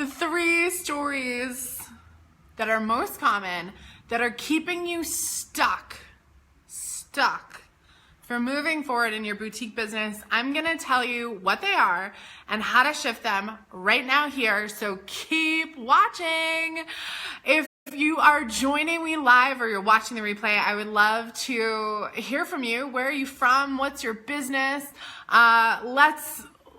The 3 stories that are most common that are keeping you stuck from moving forward in your boutique business. I'm gonna tell you what they are and how to shift them right now here, so keep watching. If you are joining me live or you're watching the replay, I would love to hear from you. Where are you from? What's your business?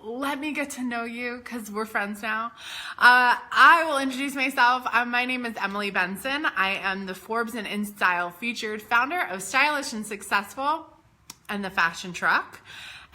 Let me get to know you, because we're friends now. I will introduce myself. My name is Emily Benson. I am the Forbes and InStyle featured founder of Stylish and Successful and the Fashion Truck.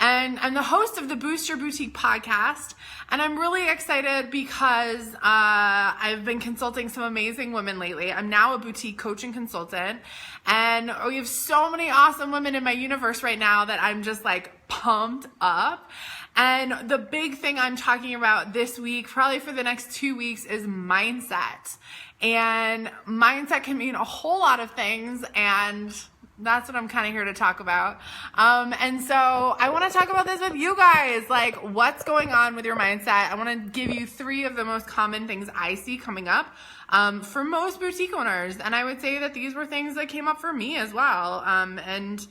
And I'm the host of the Boost Your Boutique podcast. And I'm really excited because I've been consulting some amazing women lately. I'm now a boutique coach and consultant. And we have so many awesome women in my universe right now that I'm just like pumped up. And the big thing I'm talking about this week, probably for the next 2 weeks, is mindset. And mindset can mean a whole lot of things, and that's what I'm kind of here to talk about. And so I want to talk about this with you guys, like what's going on with your mindset. I want to give you 3 of the most common things I see coming up for most boutique owners. And I would say that these were things that came up for me as well. And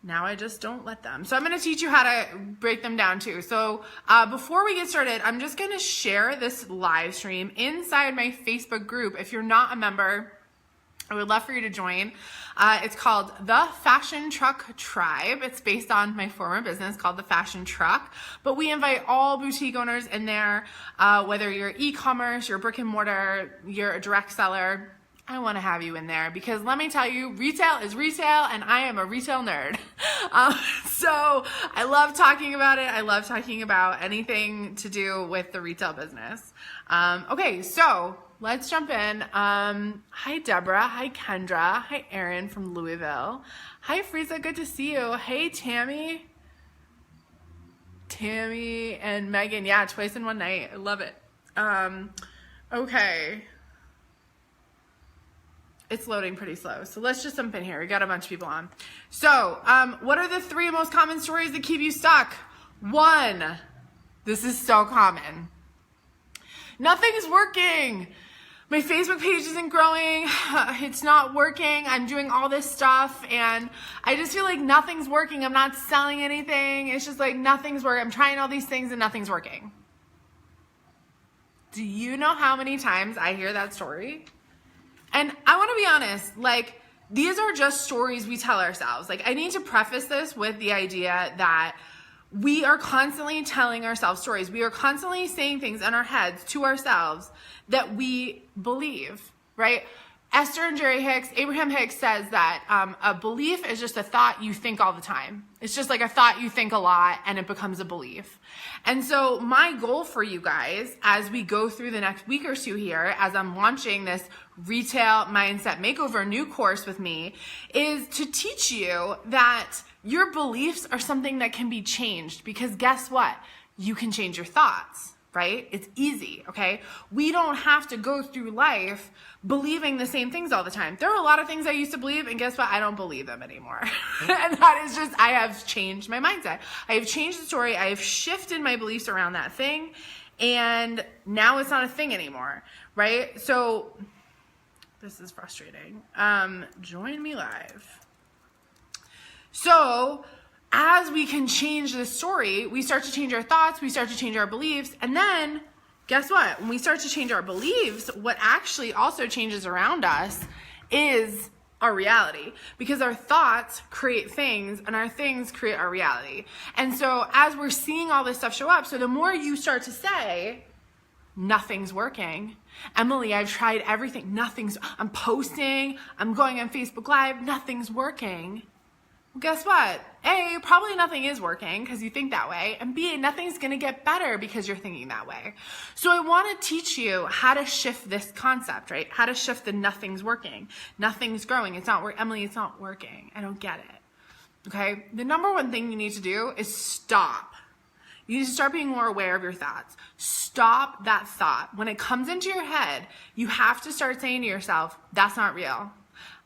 now I just don't let them. So I'm going to teach you how to break them down too. So before we get started, I'm just going to share this live stream inside my Facebook group. If you're not a member, I would love for you to join. It's called The Fashion Truck Tribe. It's based on my former business called The Fashion Truck. But we invite all boutique owners in there, whether you're e-commerce, you're brick and mortar, you're a direct seller. I want to have you in there, because let me tell you, retail is retail, and I am a retail nerd. So I love talking about it. I love talking about anything to do with the retail business. Okay, so let's jump in. Hi, Deborah. Hi, Kendra. Hi, Erin from Louisville. Hi, Frieza. Good to see you. Hey, Tammy and Megan. Yeah, twice in one night. I love it. Okay. It's loading pretty slow. So let's just jump in here. We got a bunch of people on. So what are the 3 most common stories that keep you stuck? 1, this is so common. Nothing's working. My Facebook page isn't growing. It's not working. I'm doing all this stuff and I just feel like nothing's working. I'm not selling anything. It's just like nothing's working. I'm trying all these things and nothing's working. Do you know how many times I hear that story? And I want to be honest, like, these are just stories we tell ourselves. Like, I need to preface this with the idea that we are constantly telling ourselves stories. We are constantly saying things in our heads to ourselves that we believe, right? Esther and Jerry Hicks, Abraham Hicks says that a belief is just a thought you think all the time. It's just like a thought you think a lot and it becomes a belief. And so my goal for you guys as we go through the next week or 2 here, as I'm launching this retail mindset makeover new course with me, is to teach you that your beliefs are something that can be changed, because guess what? You can change your thoughts, right? It's easy, okay? We don't have to go through life believing the same things all the time. There are a lot of things I used to believe, and guess what? I don't believe them anymore. And that is just, I have changed my mindset. I have changed the story. I have shifted my beliefs around that thing, and now it's not a thing anymore, right? So this is frustrating. Join me live. So as we can change the story, we start to change our thoughts, we start to change our beliefs, and then guess what? When we start to change our beliefs, what actually also changes around us is our reality, because our thoughts create things and our things create our reality. And so as we're seeing all this stuff show up, so the more you start to say, nothing's working. Emily, I've tried everything. I'm posting, I'm going on Facebook Live, nothing's working. Well, guess what? A, probably nothing is working because you think that way. And B, nothing's going to get better because you're thinking that way. So I want to teach you how to shift this concept, right? How to shift the nothing's working. Nothing's growing. It's not working. Emily, it's not working. I don't get it. Okay? The number one thing you need to do is stop. You need to start being more aware of your thoughts. Stop that thought. When it comes into your head, you have to start saying to yourself, that's not real.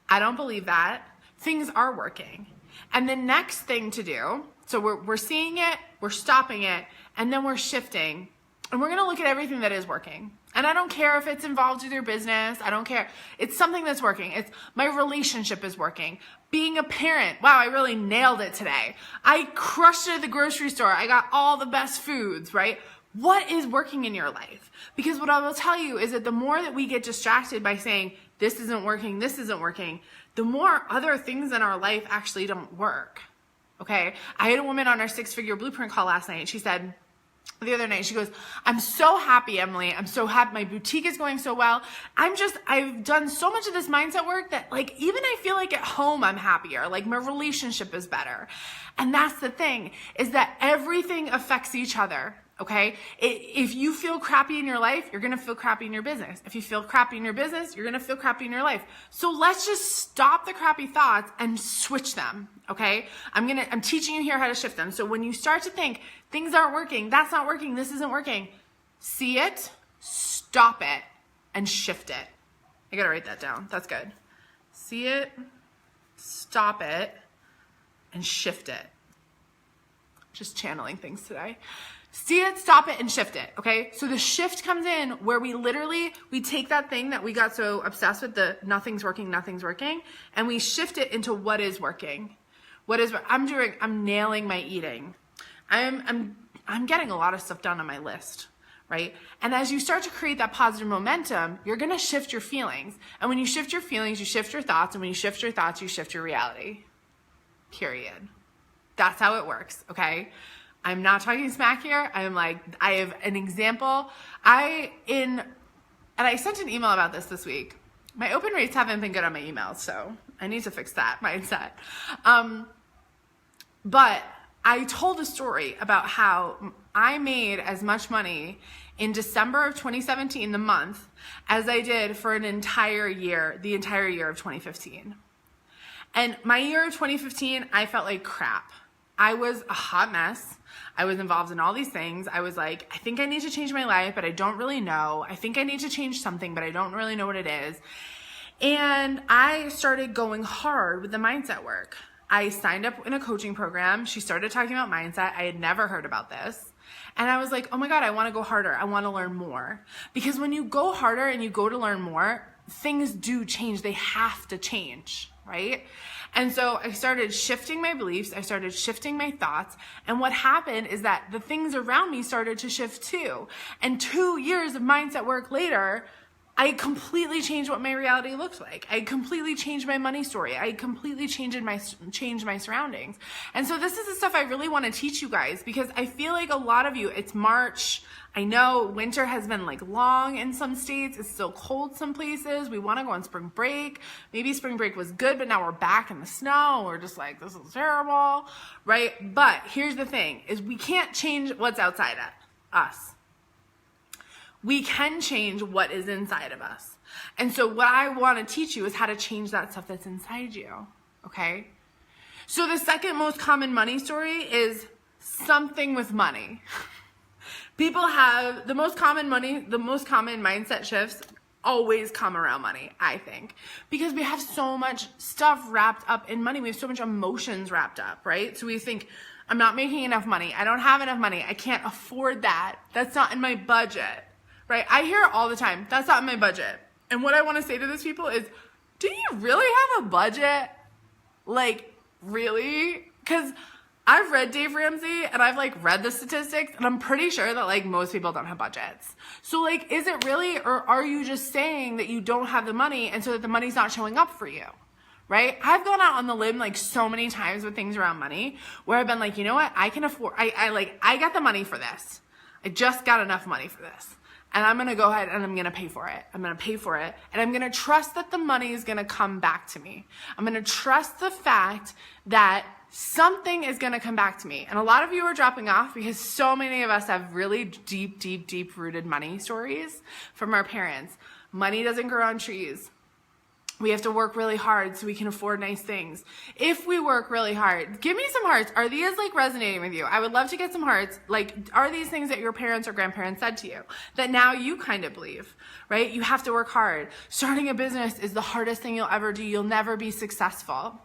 I don't believe that. Things are working. And the next thing to do, so we're seeing it, we're stopping it, and then we're shifting. And we're going to look at everything that is working. And I don't care if it's involved with your business. I don't care. It's something that's working. It's my relationship is working. Being a parent. Wow, I really nailed it today. I crushed it at the grocery store. I got all the best foods, right? What is working in your life? Because what I will tell you is that the more that we get distracted by saying, this isn't working, the more other things in our life actually don't work. Okay? I had a woman on our 6-figure blueprint call last night. She said, the other night, she goes, I'm so happy, Emily. I'm so happy. My boutique is going so well. I've done so much of this mindset work that like, even I feel like at home, I'm happier. Like my relationship is better. And that's the thing, is that everything affects each other. Okay. If you feel crappy in your life, you're going to feel crappy in your business. If you feel crappy in your business, you're going to feel crappy in your life. So let's just stop the crappy thoughts and switch them. Okay. I'm teaching you here how to shift them. So when you start to think things aren't working, that's not working, this isn't working, see it, stop it, and shift it. I got to write that down. That's good. See it, stop it, and shift it. Just channeling things today. See it, stop it, and shift it, okay? So the shift comes in where we take that thing that we got so obsessed with, the nothing's working, and we shift it into what is working. I'm nailing my eating. I'm getting a lot of stuff done on my list, right? And as you start to create that positive momentum, you're gonna shift your feelings. And when you shift your feelings, you shift your thoughts, and when you shift your thoughts, you shift your reality. Period. That's how it works, okay? I'm not talking smack here. I have an example. I sent an email about this week. My open rates haven't been good on my emails, so I need to fix that mindset. But I told a story about how I made as much money in December of 2017, the month, as I did for the entire year of 2015. And my year of 2015, I felt like crap. I was a hot mess. I was involved in all these things. I was like, I think I need to change my life, but I don't really know. I think I need to change something, but I don't really know what it is. And I started going hard with the mindset work. I signed up in a coaching program. She started talking about mindset. I had never heard about this. And I was like, oh my God, I want to go harder. I want to learn more. Because when you go harder and you go to learn more, things do change. They have to change, right? And so I started shifting my beliefs. I started shifting my thoughts. And what happened is that the things around me started to shift too. And 2 years of mindset work later, I completely changed what my reality looked like. I completely changed my money story. I completely changed my surroundings. And so this is the stuff I really want to teach you guys, because I feel like a lot of you, it's March. I know winter has been like long in some states. It's still cold some places. We want to go on spring break. Maybe spring break was good, but now we're back in the snow. We're just like, this is terrible, right? But here's the thing, is we can't change what's outside of us. We can change what is inside of us. And so what I want to teach you is how to change that stuff that's inside you, okay? So the second most common money story is something with money. People have the most common mindset shifts always come around money, I think, because we have so much stuff wrapped up in money. We have so much emotions wrapped up, right? So we think, I'm not making enough money. I don't have enough money. I can't afford that. That's not in my budget. Right? I hear it all the time. That's not in my budget. And what I want to say to those people is, do you really have a budget? Like, really? Because I've read Dave Ramsey and I've like read the statistics, and I'm pretty sure that like most people don't have budgets. So like, is it really, or are you just saying that you don't have the money and so that the money's not showing up for you? Right? I've gone out on the limb like so many times with things around money where I've been like, you know what? I can afford, I got the money for this. I just got enough money for this. And I'm going to go ahead and I'm going to pay for it. I'm going to pay for it. And I'm going to trust that the money is going to come back to me. I'm going to trust the fact that something is going to come back to me. And a lot of you are dropping off because so many of us have really deep rooted money stories from our parents. Money doesn't grow on trees. We have to work really hard so we can afford nice things. If we work really hard, give me some hearts. Are these like resonating with you? I would love to get some hearts. Like, are these things that your parents or grandparents said to you that now you kind of believe, right? You have to work hard. Starting a business is the hardest thing you'll ever do. You'll never be successful,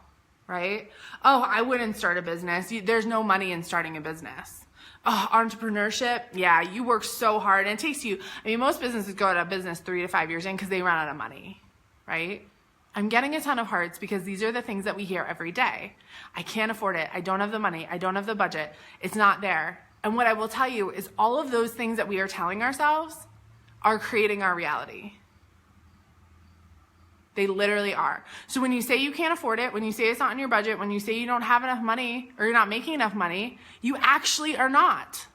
right? Oh, I wouldn't start a business. There's no money in starting a business. Oh, entrepreneurship, yeah, you work so hard and it takes you, I mean, most businesses go out of business 3 to 5 years in because they run out of money, right? I'm getting a ton of hearts because these are the things that we hear every day. I can't afford it. I don't have the money. I don't have the budget. It's not there. And what I will tell you is all of those things that we are telling ourselves are creating our reality. They literally are. So when you say you can't afford it, when you say it's not in your budget, when you say you don't have enough money or you're not making enough money, you actually are not.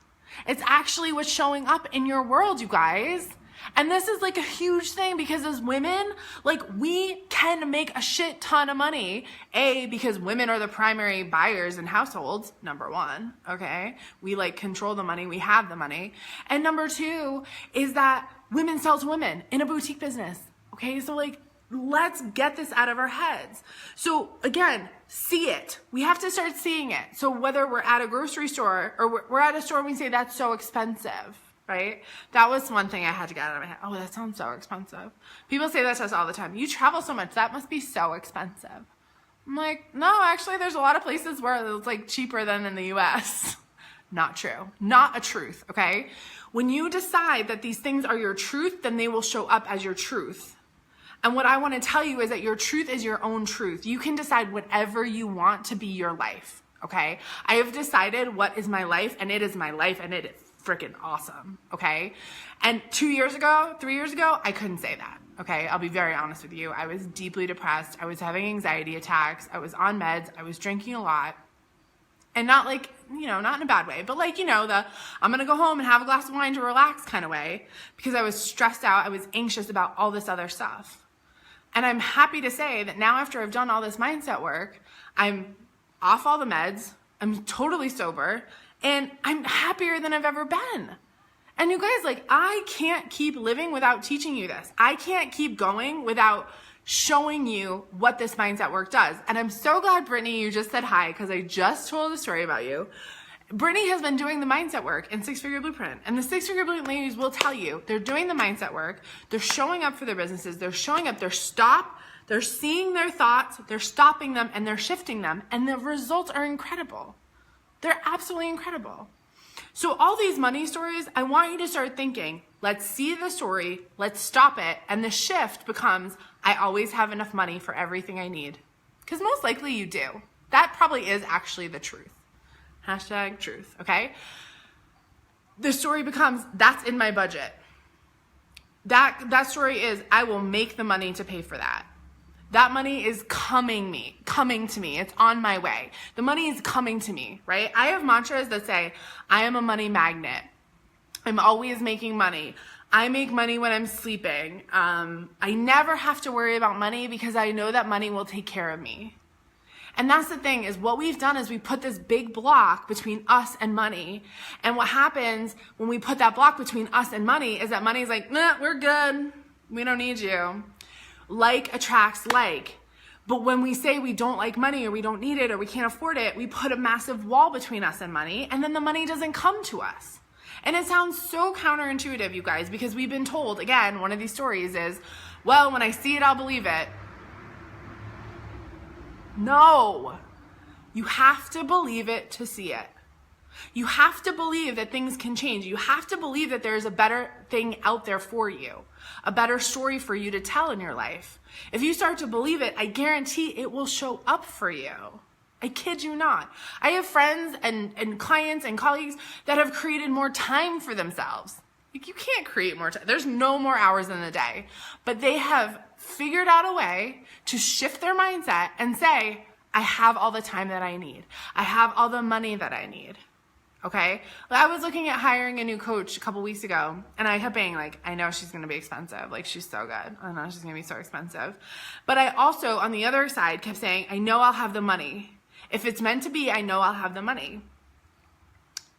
It's actually what's showing up in your world, you guys. And this is like a huge thing because as women, like we can make a shit ton of money. A, because women are the primary buyers in households, number one, okay? We like control the money, we have the money. And number two is that women sell to women in a boutique business, okay? So like, let's get this out of our heads. So again, see it. We have to start seeing it. So whether we're at a grocery store or we're at a store and we say that's so expensive, right? That was one thing I had to get out of my head. Oh, that sounds so expensive. People say that to us all the time. You travel so much, that must be so expensive. I'm like, no, actually there's a lot of places where it's like cheaper than in the US. Not true. Not a truth, okay? When you decide that these things are your truth, then they will show up as your truth. And what I want to tell you is that your truth is your own truth. You can decide whatever you want to be your life, okay? I have decided what is my life, and it is my life, and it is freaking awesome, okay? And 2 years ago, 3 years ago, I couldn't say that, okay? I'll be very honest with you. I was deeply depressed. I was having anxiety attacks. I was on meds. I was drinking a lot. And not like, you know, not in a bad way, but like, you know, I'm going to go home and have a glass of wine to relax kind of way because I was stressed out. I was anxious about all this other stuff. And I'm happy to say that now after I've done all this mindset work, I'm off all the meds, I'm totally sober, and I'm happier than I've ever been. And you guys, like, I can't keep living without teaching you this. I can't keep going without showing you what this mindset work does. And I'm so glad, Brittany, you just said hi because I just told a story about you. Brittany has been doing the mindset work in Six Figure Blueprint. And the Six Figure Blueprint ladies will tell you, they're doing the mindset work, they're showing up for their businesses, they're showing up, they're seeing their thoughts, they're stopping them, and they're shifting them. And the results are incredible. They're absolutely incredible. So all these money stories, I want you to start thinking, let's see the story, let's stop it, and the shift becomes, I always have enough money for everything I need. Because most likely you do. That probably is actually the truth. Hashtag truth, okay? The story becomes, that's in my budget. That story is, I will make the money to pay for that. That money is coming to me. It's on my way. The money is coming to me, right? I have mantras that say, I am a money magnet. I'm always making money. I make money when I'm sleeping. I never have to worry about money because I know that money will take care of me. And that's the thing is what we've done is we put this big block between us and money. And what happens when we put that block between us and money is that money is like, nah, we're good. We don't need you. Like attracts like. But when we say we don't like money or we don't need it or we can't afford it, we put a massive wall between us and money, and then the money doesn't come to us. And it sounds so counterintuitive, you guys, because we've been told, again, one of these stories is, well, when I see it, I'll believe it. No, you have to believe it to see it. You have to believe that things can change. You have to believe that there's a better thing out there for you, a better story for you to tell in your life. If you start to believe it, I guarantee it will show up for you. I kid you not. I have friends and clients and colleagues that have created more time for themselves. Like, you can't create more time. There's no more hours in the day. But they have figured out a way to shift their mindset and say, I have all the time that I need. I have all the money that I need. Okay? I was looking at hiring a new coach a couple weeks ago, and I kept being like, I know she's going to be expensive. Like, she's so good. I know she's going to be so expensive. But I also, on the other side, kept saying, I know I'll have the money. If it's meant to be, I know I'll have the money.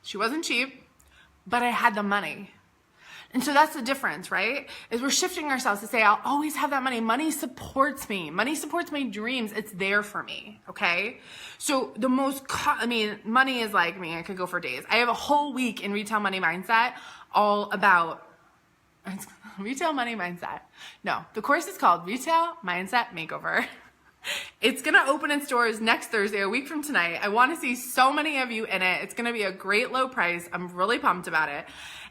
She wasn't cheap, but I had the money. And so that's the difference, right? Is we're shifting ourselves to say, I'll always have that money. Money supports me. Money supports my dreams. It's there for me, okay? So the most, money is like me. I could go for days. I have a whole week in Retail Money Mindset all about Retail Money Mindset. No, the course is called Retail Mindset Makeover. It's going to open its doors next Thursday, a week from tonight. I want to see so many of you in it. It's going to be a great low price. I'm really pumped about it.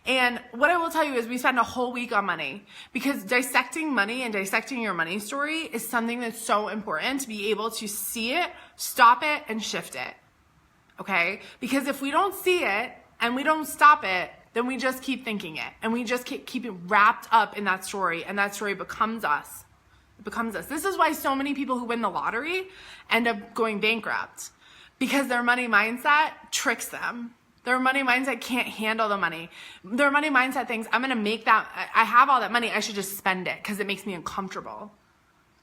And what I will tell you is we spend a whole week on money, because dissecting money and dissecting your money story is something that's so important to be able to see it, stop it, and shift it. Okay? Because if we don't see it and we don't stop it, then we just keep thinking it, and we just keep it wrapped up in that story, and that story becomes us. It becomes us. This is why so many people who win the lottery end up going bankrupt, because their money mindset tricks them. Their money mindset can't handle the money. Their money mindset thinks, I'm going to make that, I have all that money, I should just spend it because it makes me uncomfortable.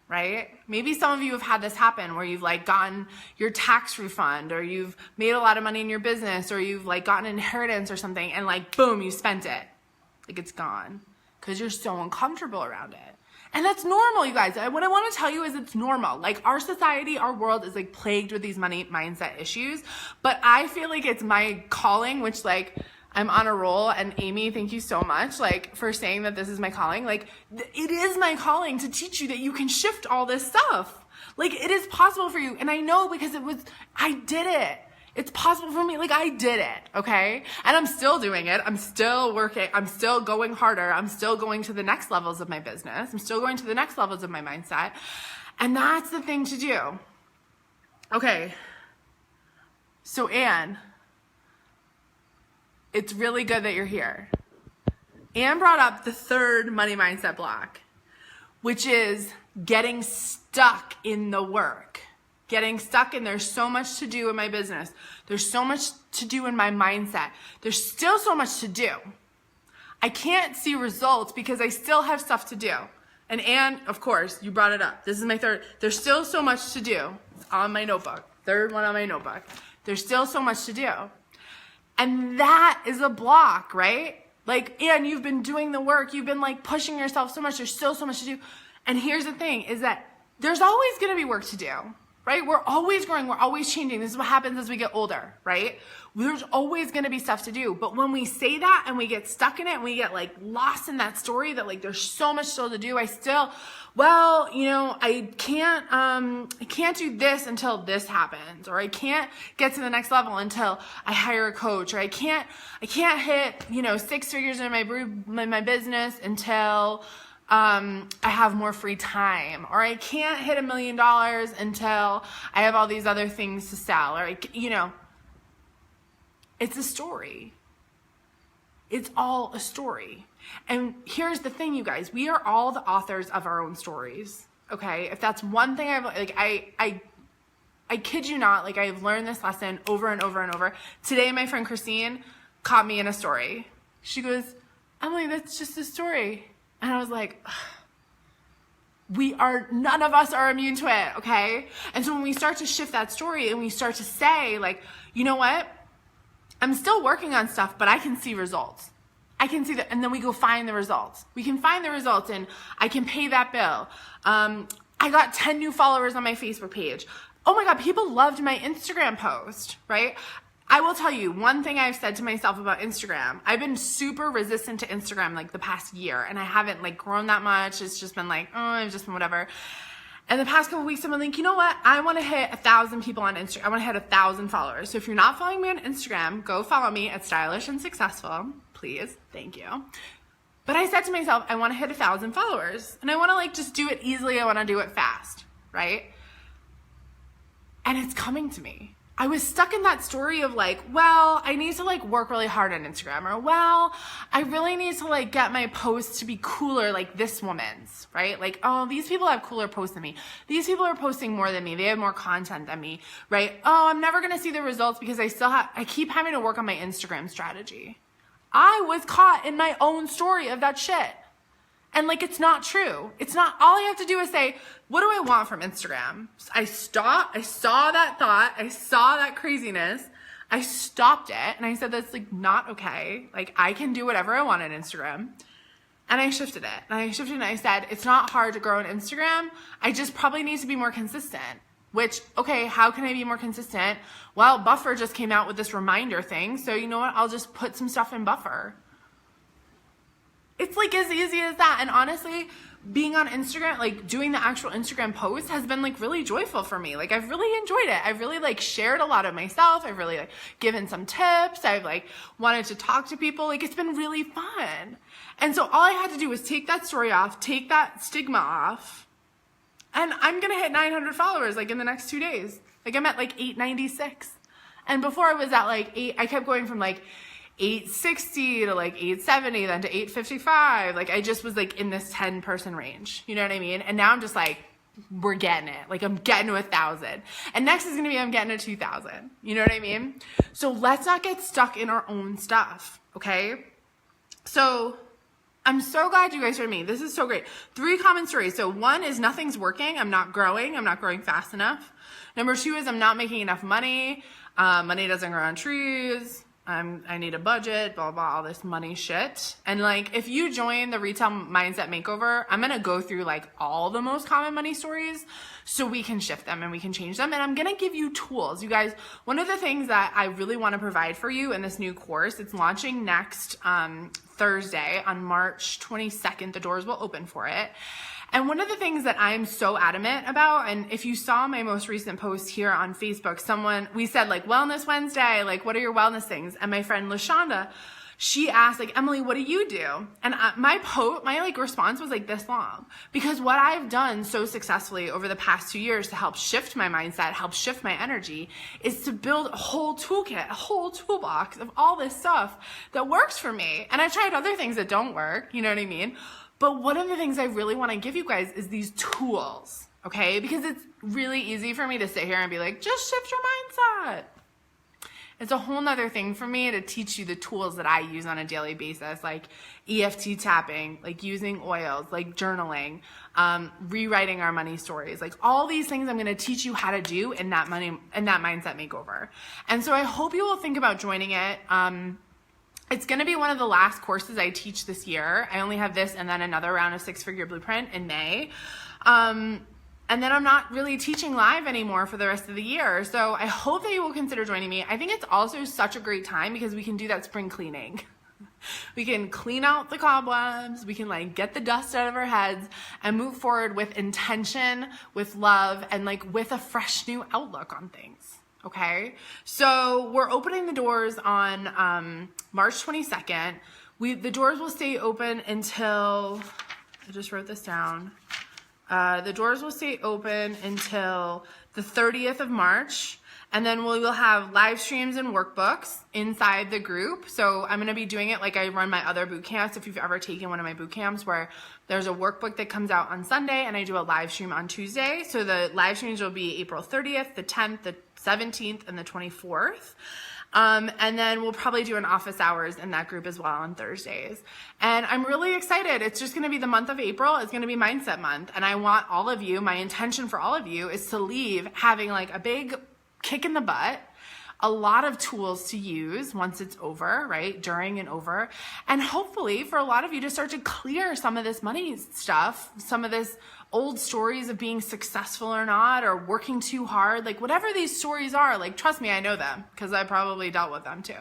Right? Maybe some of you have had this happen where you've like gotten your tax refund, or you've made a lot of money in your business, or you've like gotten an inheritance or something, and like boom, you spent it. Like it's gone because you're so uncomfortable around it. And that's normal, you guys. What I want to tell you is it's normal. Like our society, our world is like plagued with these money mindset issues, but I feel like it's my calling, which like I'm on a roll. And Amy, thank you so much, like, for saying that this is my calling. Like, it is my calling to teach you that you can shift all this stuff. Like, it is possible for you. And I know because I did it. It's possible for me. Like, I did it. Okay. And I'm still doing it. I'm still working. I'm still going harder. I'm still going to the next levels of my business. I'm still going to the next levels of my mindset. And that's the thing to do. Okay. So, Anne, it's really good that you're here. Anne brought up the third money mindset block, which is getting stuck in the work. Getting stuck in, there's so much to do in my business. There's so much to do in my mindset. There's still so much to do. I can't see results because I still have stuff to do. And Anne, of course, you brought it up. This is my third. There's still so much to do. It's on my notebook. Third one on my notebook. There's still so much to do. And that is a block, right? Like, Anne, you've been doing the work. You've been like pushing yourself so much. There's still so much to do. And here's the thing is that there's always going to be work to do, right? We're always growing. We're always changing. This is what happens as we get older, right? There's always going to be stuff to do. But when we say that and we get stuck in it and we get like lost in that story that like there's so much still to do, I can't do this until this happens, or I can't get to the next level until I hire a coach, or I can't hit, 6 figures in my business until I have more free time, or I can't hit $1 million until I have all these other things to sell, or it's a story. It's all a story. And here's the thing, you guys, we are all the authors of our own stories. Okay. If that's one thing I kid you not, like I've learned this lesson over and over and over. Today, my friend Christine caught me in a story. She goes, Emily, that's just a story. And I was like, none of us are immune to it. Okay. And so when we start to shift that story and we start to say like, you know what? I'm still working on stuff, but I can see results. I can see that. And then we go find the results. We can find the results and I can pay that bill. I got 10 new followers on my Facebook page. Oh my God, people loved my Instagram post, right? I will tell you one thing I've said to myself about Instagram. I've been super resistant to Instagram like the past year, and I haven't like grown that much. It's just been like, I've just been whatever. And the past couple of weeks, I've been like, you know what? I want to hit 1,000 people on Instagram. I want to hit 1,000 followers. So if you're not following me on Instagram, go follow me at Stylish and Successful. Please. Thank you. But I said to myself, I want to hit 1,000 followers, and I want to like just do it easily. I want to do it fast, right? And it's coming to me. I was stuck in that story of like, well, I need to like work really hard on Instagram, or well, I really need to like get my posts to be cooler like this woman's, right? Like, oh, these people have cooler posts than me. These people are posting more than me. They have more content than me, right? Oh, I'm never going to see the results because I keep having to work on my Instagram strategy. I was caught in my own story of that shit. And like, it's not true. It's not, all I have to do is say, what do I want from Instagram? I saw that thought. I saw that craziness. I stopped it. And I said, that's like not okay. Like I can do whatever I want on Instagram. And I shifted it. And I said, it's not hard to grow on Instagram. I just probably need to be more consistent. Which, okay, how can I be more consistent? Well, Buffer just came out with this reminder thing. So you know what? I'll just put some stuff in Buffer. It's like as easy as that. And honestly, being on Instagram, like doing the actual Instagram post has been like really joyful for me. Like I've really enjoyed it. I've really like shared a lot of myself. I've really like given some tips. I've like wanted to talk to people. Like it's been really fun. And so all I had to do was take that story off, take that stigma off, and I'm going to hit 900 followers like in the next 2 days. Like I'm at like 896. And before I was at like I kept going from like 860 to like 870, then to 855. Like I just was like in this 10 person range. You know what I mean? And now I'm just like, we're getting it. Like I'm getting to 1,000. And next is going to be, I'm getting to 2,000. You know what I mean? So let's not get stuck in our own stuff. Okay. So I'm so glad you guys heard me. This is so great. 3 common stories. So 1 is nothing's working. I'm not growing. I'm not growing fast enough. Number 2 is I'm not making enough money. Money doesn't grow on trees. I need a budget, blah, blah, all this money shit. And like, if you join the Retail Mindset Makeover, I'm going to go through like all the most common money stories so we can shift them and we can change them. And I'm going to give you tools. You guys, one of the things that I really want to provide for you in this new course, it's launching next Thursday on March 22nd. The doors will open for it. And one of the things that I'm so adamant about, and if you saw my most recent post here on Facebook, we said like Wellness Wednesday, like what are your wellness things? And my friend LaShonda, she asked like, Emily, what do you do? And my like response was like this long, because what I've done so successfully over the past 2 years to help shift my mindset, help shift my energy, is to build a whole toolkit, a whole toolbox of all this stuff that works for me. And I've tried other things that don't work, you know what I mean? But one of the things I really want to give you guys is these tools, okay? Because it's really easy for me to sit here and be like, just shift your mindset. It's a whole nother thing for me to teach you the tools that I use on a daily basis, like EFT tapping, like using oils, like journaling, rewriting our money stories, like all these things I'm going to teach you how to do in that mindset makeover. And so I hope you will think about joining it. It's going to be one of the last courses I teach this year. I only have this and then another round of 6-figure blueprint in May. And then I'm not really teaching live anymore for the rest of the year. So I hope that you will consider joining me. I think it's also such a great time because we can do that spring cleaning. We can clean out the cobwebs. We can like get the dust out of our heads and move forward with intention, with love, and like with a fresh new outlook on things. Okay, so we're opening the doors on March 22nd. The doors will stay open until, I just wrote this down. The doors will stay open until the 30th of March. And then we will have live streams and workbooks inside the group. So I'm going to be doing it like I run my other boot camps. If you've ever taken one of my boot camps where there's a workbook that comes out on Sunday and I do a live stream on Tuesday. So the live streams will be April 30th, the 10th, the 17th, and the 24th. And then we'll probably do an office hours in that group as well on Thursdays. And I'm really excited. It's just going to be the month of April. It's going to be Mindset Month. And I want all of you, my intention for all of you is to leave having like a big kick in the butt, a lot of tools to use once it's over, right? During and over. And hopefully for a lot of you to start to clear some of this money stuff, some of this old stories of being successful or not, or working too hard, like whatever these stories are, like trust me, I know them because I probably dealt with them too,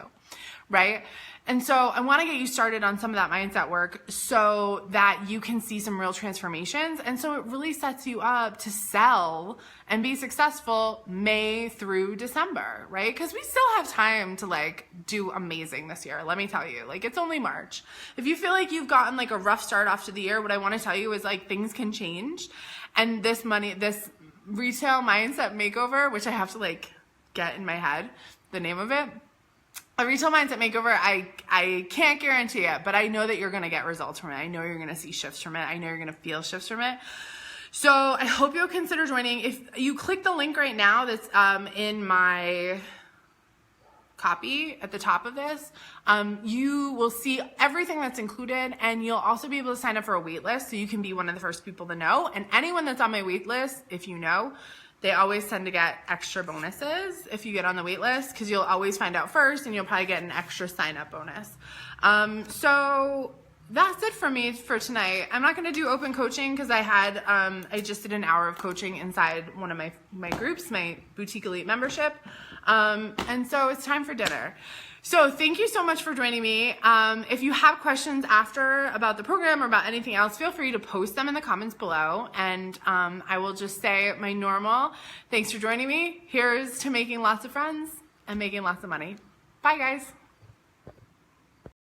right? And so I want to get you started on some of that mindset work so that you can see some real transformations. And so it really sets you up to sell and be successful May through December, right? Because we still have time to like do amazing this year. Let me tell you, like it's only March. If you feel like you've gotten like a rough start off to the year, what I want to tell you is like things can change. And this Retail Mindset Makeover, which I have to like get in my head, the name of it, a Retail Mindset Makeover, I can't guarantee it, but I know that you're going to get results from it. I know you're going to see shifts from it. I know you're going to feel shifts from it. So I hope you'll consider joining. If you click the link right now that's in my copy at the top of this, you will see everything that's included, and you'll also be able to sign up for a wait list so you can be one of the first people to know. And anyone that's on my wait list, if you know, they always tend to get extra bonuses if you get on the wait list because you'll always find out first and you'll probably get an extra sign-up bonus. So that's it for me for tonight. I'm not going to do open coaching because I just did an hour of coaching inside one of my groups, my Boutique Elite membership. And so it's time for dinner. So thank you so much for joining me. If you have questions after about the program or about anything else, feel free to post them in the comments below. And I will just say my normal, thanks for joining me. Here's to making lots of friends and making lots of money. Bye guys.